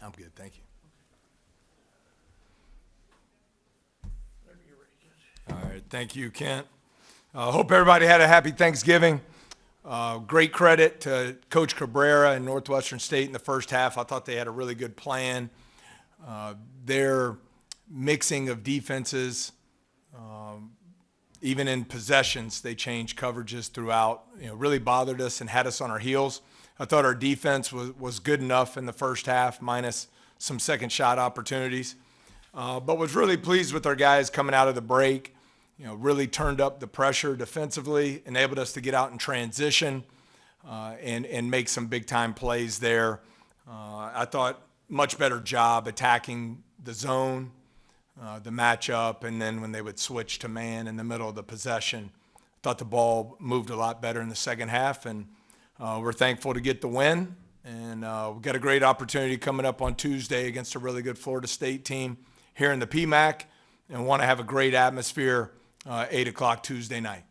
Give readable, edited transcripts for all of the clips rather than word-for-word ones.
I'm good, thank you. All right, thank you, Kent. Hope everybody had a happy Thanksgiving. Great credit to Coach Cabrera and Northwestern State in the first half. I thought they had a really good plan. Their mixing of defenses, even in possessions, they changed coverages throughout. Really bothered us and had us on our heels. I thought our defense was good enough in the first half, minus some second shot opportunities. But was really pleased with our guys coming out of the break. Really turned up the pressure defensively, enabled us to get out in transition and make some big-time plays there. I thought much better job attacking the zone, the matchup, and then when they would switch to man in the middle of the possession. I thought the ball moved a lot better in the second half, and we're thankful to get the win. And we've got a great opportunity coming up on Tuesday against a really good Florida State team here in the PMAC, and want to have a great atmosphere 8 o'clock Tuesday night.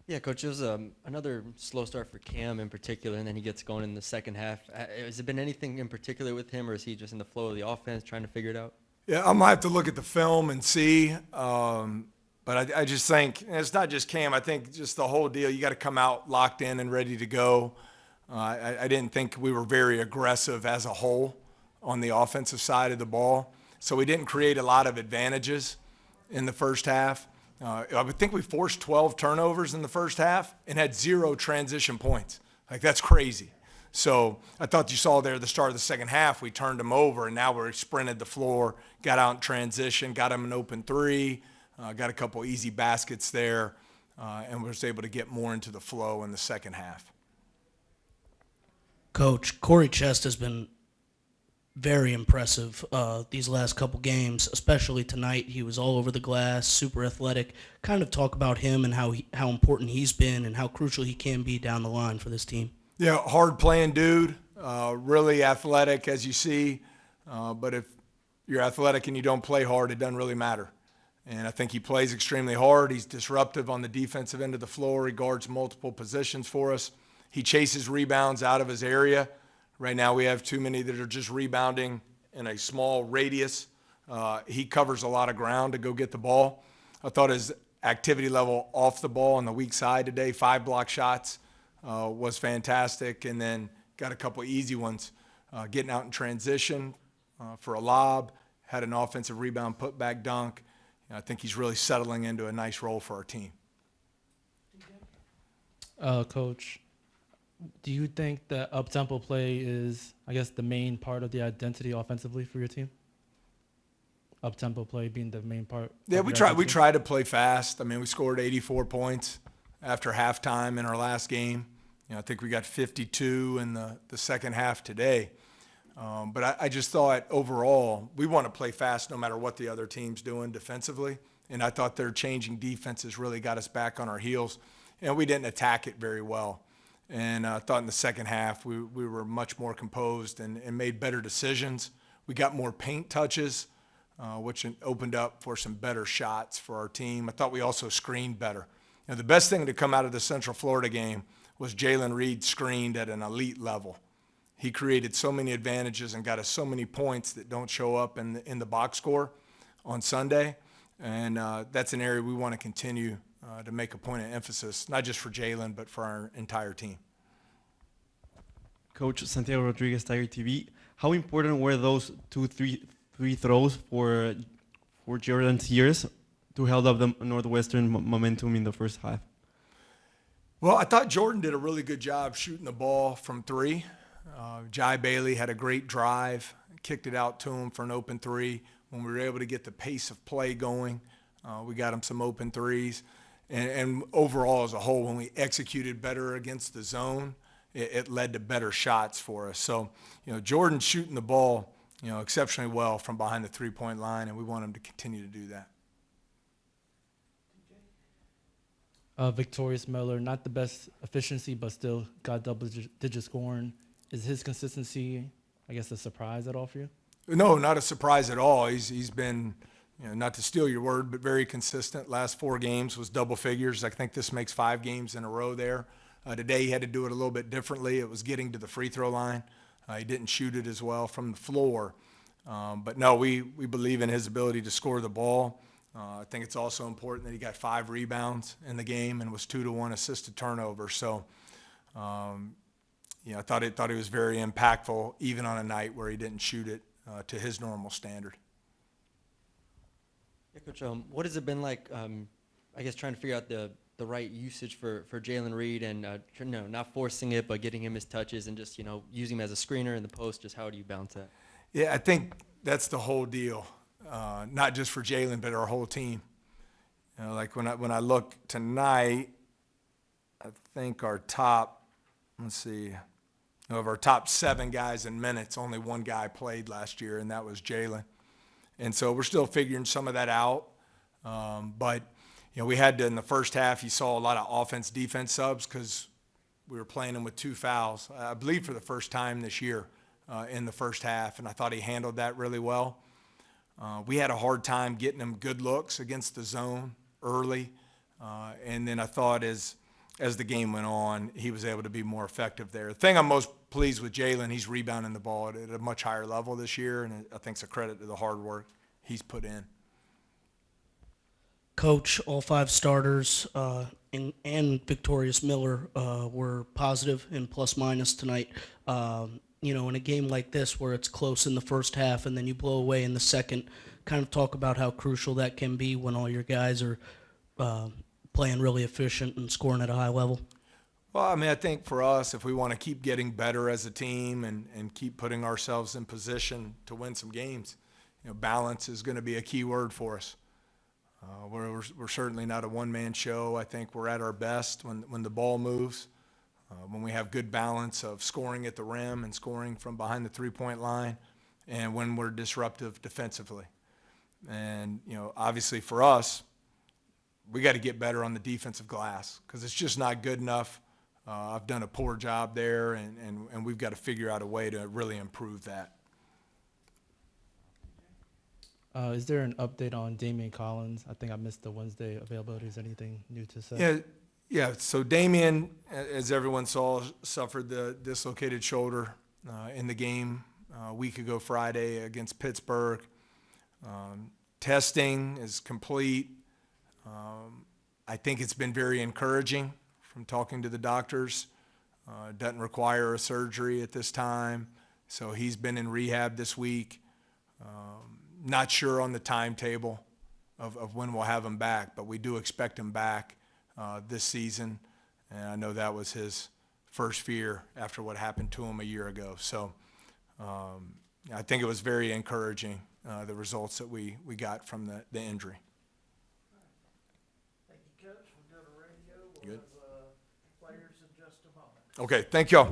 Yeah, Coach, it was another slow start for Cam in particular, and then he gets going in the second half. Has it been anything in particular with him, or is he just in the flow of the offense trying to figure it out? Yeah, I'm going to have to look at the film and see. But I just think, and it's not just Cam, I think just the whole deal, you got to come out locked in and ready to go. I didn't think we were very aggressive as a whole on the offensive side of the ball. So we didn't create a lot of advantages in the first half. I would think we forced 12 turnovers in the first half and had 0 transition points. Like, that's crazy. So I thought you saw there at the start of the second half, we turned them over, and now we're sprinted the floor, got out in transition, got them an open three, got a couple easy baskets there, and was able to get more into the flow in the second half. Coach, Corey Chest has been very impressive these last couple games, especially tonight. He was all over the glass, super athletic. Kind of talk about him and how important he's been and how crucial he can be down the line for this team. Yeah, hard-playing dude, really athletic, as you see. But if you're athletic and you don't play hard, it doesn't really matter. And I think he plays extremely hard. He's disruptive on the defensive end of the floor. He guards multiple positions for us. He chases rebounds out of his area. Right now we have too many that are just rebounding in a small radius. He covers a lot of ground to go get the ball. I thought his activity level off the ball on the weak side today, 5 block shots, was fantastic. And then got a couple easy ones, getting out in transition for a lob, had an offensive rebound putback dunk. I think he's really settling into a nice role for our team. Coach, do you think that up-tempo play is, I guess, the main part of the identity offensively for your team? Up-tempo play being the main part? Yeah, we try to play fast. I mean, we scored 84 points after halftime in our last game. I think we got 52 in the second half today. But I just thought overall we want to play fast no matter what the other team's doing defensively. And I thought their changing defenses really got us back on our heels. And we didn't attack it very well. And I thought in the second half we were much more composed and made better decisions. We got more paint touches, which opened up for some better shots for our team. I thought we also screened better. The best thing to come out of the Central Florida game was Jalen Reed screened at an elite level. He created so many advantages and got us so many points that don't show up in the box score on Sunday. And that's an area we want to continue to make a point of emphasis, not just for Jalen, but for our entire team. Coach Santiago Rodriguez, Tiger TV. How important were those three throws for Jordan Sears to help up the Northwestern momentum in the first half? Well, I thought Jordan did a really good job shooting the ball from three. Jai Bailey had a great drive, kicked it out to him for an open three. When we were able to get the pace of play going, we got him some open threes. And overall, as a whole, when we executed better against the zone, it led to better shots for us. So, Jordan shooting the ball, exceptionally well from behind the three-point line, and we want him to continue to do that. Victorious Miller, not the best efficiency, but still got double-digit scoring. Is his consistency, I guess, a surprise at all for you? No, not a surprise at all. He's been, not to steal your word, but very consistent. Last 4 games was double figures. I think this makes 5 games in a row there. Today he had to do it a little bit differently. It was getting to the free throw line. He didn't shoot it as well from the floor. But no, we believe in his ability to score the ball. I think it's also important that he got 5 rebounds in the game and was 2-to-1 assist to turnover. So, I thought he was very impactful, even on a night where he didn't shoot it to his normal standard. Yeah, Coach, what has it been like, I guess, trying to figure out the right usage for Jalen Reed and, not forcing it, but getting him his touches and just, using him as a screener in the post? Just how do you balance that? Yeah, I think that's the whole deal, not just for Jalen, but our whole team. Like when I look tonight, I think our top, of our top 7 guys in minutes, only 1 guy played last year, and that was Jalen. And so we're still figuring some of that out. But, we had to, in the first half, you saw a lot of offense-defense subs because we were playing him with 2 fouls, I believe for the first time this year in the first half, and I thought he handled that really well. We had a hard time getting him good looks against the zone early, and then I thought as the game went on, he was able to be more effective there. The thing I'm most pleased with Jalen, he's rebounding the ball at a much higher level this year, and I think it's a credit to the hard work he's put in. Coach, all 5 starters and Victorious Miller were positive in plus-minus tonight. In a game like this where it's close in the first half and then you blow away in the second, kind of talk about how crucial that can be when all your guys are playing really efficient and scoring at a high level. Well, I think for us, if we want to keep getting better as a team and keep putting ourselves in position to win some games, balance is going to be a key word for us. We're certainly not a one-man show. I think we're at our best when the ball moves, when we have good balance of scoring at the rim and scoring from behind the three-point line, and when we're disruptive defensively. And, obviously for us, we got to get better on the defensive glass because it's just not good enough. I've done a poor job there, and we've got to figure out a way to really improve that. Is there an update on Damian Collins? I think I missed the Wednesday availability. Is anything new to say? Yeah. So Damian, as everyone saw, suffered the dislocated shoulder in the game a week ago Friday against Pittsburgh. Testing is complete. I think it's been very encouraging from talking to the doctors. Doesn't require a surgery at this time. So he's been in rehab this week. Not sure on the timetable of when we'll have him back, but we do expect him back this season. And I know that was his first fear after what happened to him a year ago. So I think it was very encouraging, the results that we got from the injury. Thank you, Coach. We'll go to radio. We'll Good. have players in just a moment. Okay, thank y'all.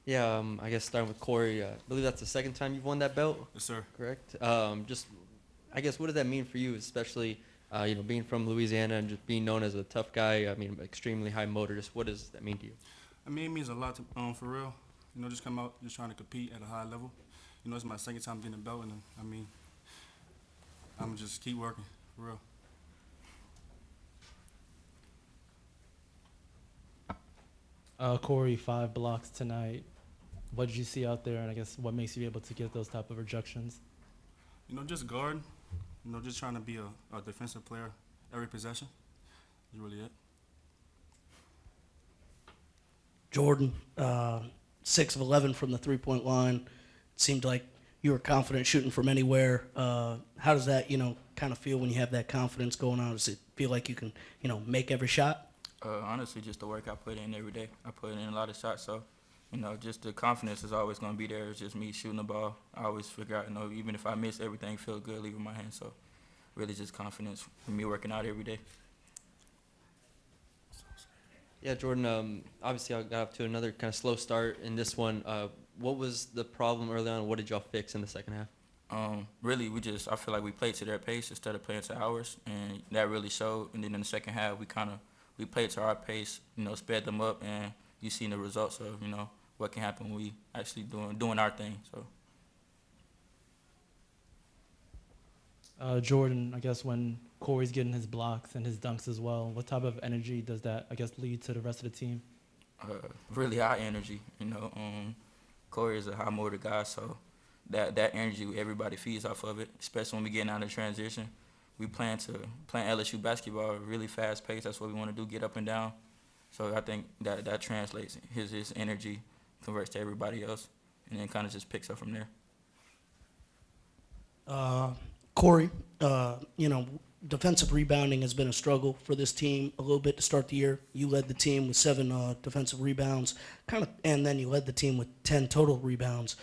Yeah, I guess starting with Corey, I believe that's the second time you've won that belt, Yes, sir. correct? Just, I guess, what does that mean for you, especially, being from Louisiana and just being known as a tough guy? I mean, extremely high motor. Just what does that mean to you? I mean, it means a lot to, for real. You know, just come out, just trying to compete at a high level. You know, it's my second time getting a belt, and I mean, I'm just keep working, for real. Corey, 5 blocks tonight. What did you see out there, and I guess what makes you able to get those type of rejections? You know, just guard. You know, just trying to be a defensive player every possession. Is really it. Jordan, 6 of 11 from the three-point line. It seemed like you were confident shooting from anywhere. How does that, kind of feel when you have that confidence going on? Does it feel like you can, make every shot? Honestly, just the work I put in every day. I put in a lot of shots, so, just the confidence is always going to be there. It's just me shooting the ball. I always figure out, even if I miss, everything feels good leaving my hands. So, really just confidence from me working out every day. Yeah, Jordan, obviously I got off to another kind of slow start in this one. What was the problem early on? What did y'all fix in the second half? Really, I feel like we played to their pace instead of playing to ours, and that really showed. And then in the second half, we played to our pace, sped them up, and you seen the results of, what can happen when we actually doing our thing. So. Jordan, I guess when Corey's getting his blocks and his dunks as well, what type of energy does that, I guess, lead to the rest of the team? Really high energy, Corey is a high motor guy, so that energy, everybody feeds off of it, especially when we get out of transition. We plan LSU basketball, really fast pace. That's what we want to do, get up and down. So I think that translates. His energy converts to everybody else, and then kind of just picks up from there. Corey, defensive rebounding has been a struggle for this team a little bit to start the year. You led the team with 7 defensive rebounds, and then you led the team with 10 total rebounds.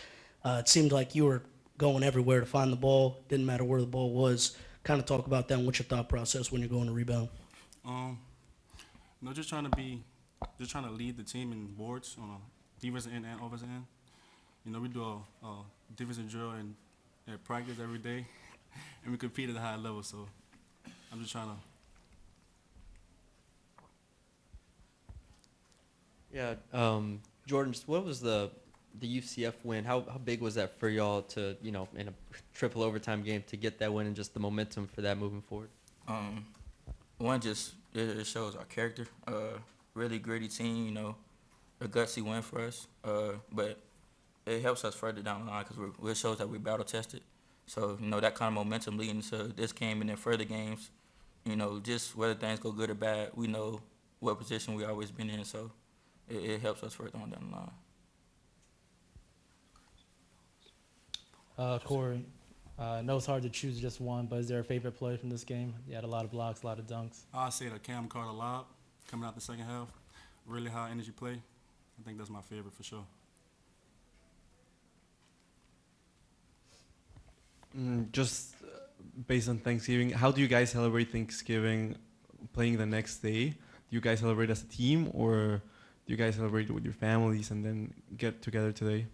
It seemed like you were going everywhere to find the ball. Didn't matter where the ball was. Kind of talk about that and what's your thought process when you're going to rebound? Just trying to lead the team in boards on a defensive end and offensive end. We do a defensive drill and at practice every day, and we compete at a high level. So I'm just trying to. Yeah, Jordan, just what was the UCF win? How big was that for y'all to, in a triple overtime game to get that win and just the momentum for that moving forward? One, just it shows our character. Really gritty team, a gutsy win for us. But it helps us further down the line because it shows that we're battle tested. So, that kind of momentum leading to this game and then further games, just whether things go good or bad, we know what position we always been in. So it helps us further on down the line. Corey, I know it's hard to choose just one, but is there a favorite play from this game? You had a lot of blocks, a lot of dunks. I'll say the Cam Carter lob coming out the second half. Really high energy play. I think that's my favorite for sure. Just based on Thanksgiving, how do you guys celebrate Thanksgiving playing the next day? Do you guys celebrate as a team, or do you guys celebrate with your families and then get together today?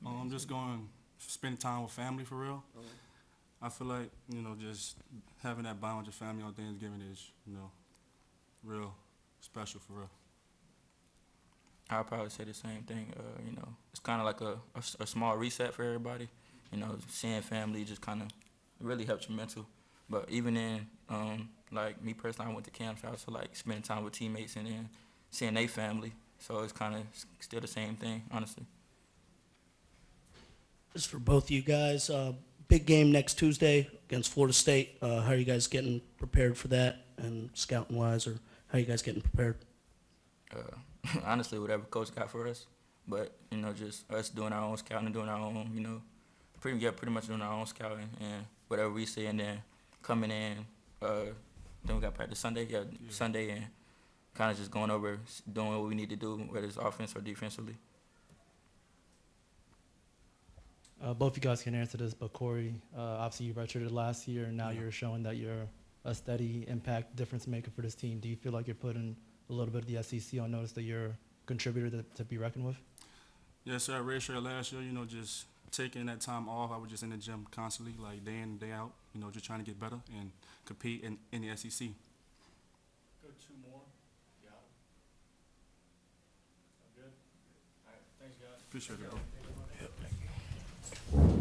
I'm just going spend time with family for real. I feel like, just having that bond with your family on Thanksgiving is, real special for real. I'll probably say the same thing. It's kind of like a small reset for everybody. Seeing family just kind of really helps your mental. But even in, like me personally, I went to camps. I also like spending time with teammates and then seeing their family. So it's kind of still the same thing, honestly. This is for both of you guys. Big game next Tuesday against Florida State. How are you guys getting prepared for that, and scouting-wise, or how are you guys getting prepared? Honestly, whatever coach got for us. But, just us doing our own scouting, doing our own, pretty much doing our own scouting and whatever we see, and then coming in, then we got practice Sunday, Sunday, and kind of just going over, doing what we need to do, whether it's offense or defensively. Both you guys can answer this, but Corey, obviously you redshirted last year, and now you're showing that you're a steady impact difference maker for this team. Do you feel like you're putting a little bit of the SEC on notice that you're contributor to be reckoned with? Yes, sir. Redshirt last year, just taking that time off. I was just in the gym constantly, like day in, day out, just trying to get better and compete in the SEC. Go two more. Got it. Good? All right, thanks, guys. Appreciate it, bro. Yep, thank you.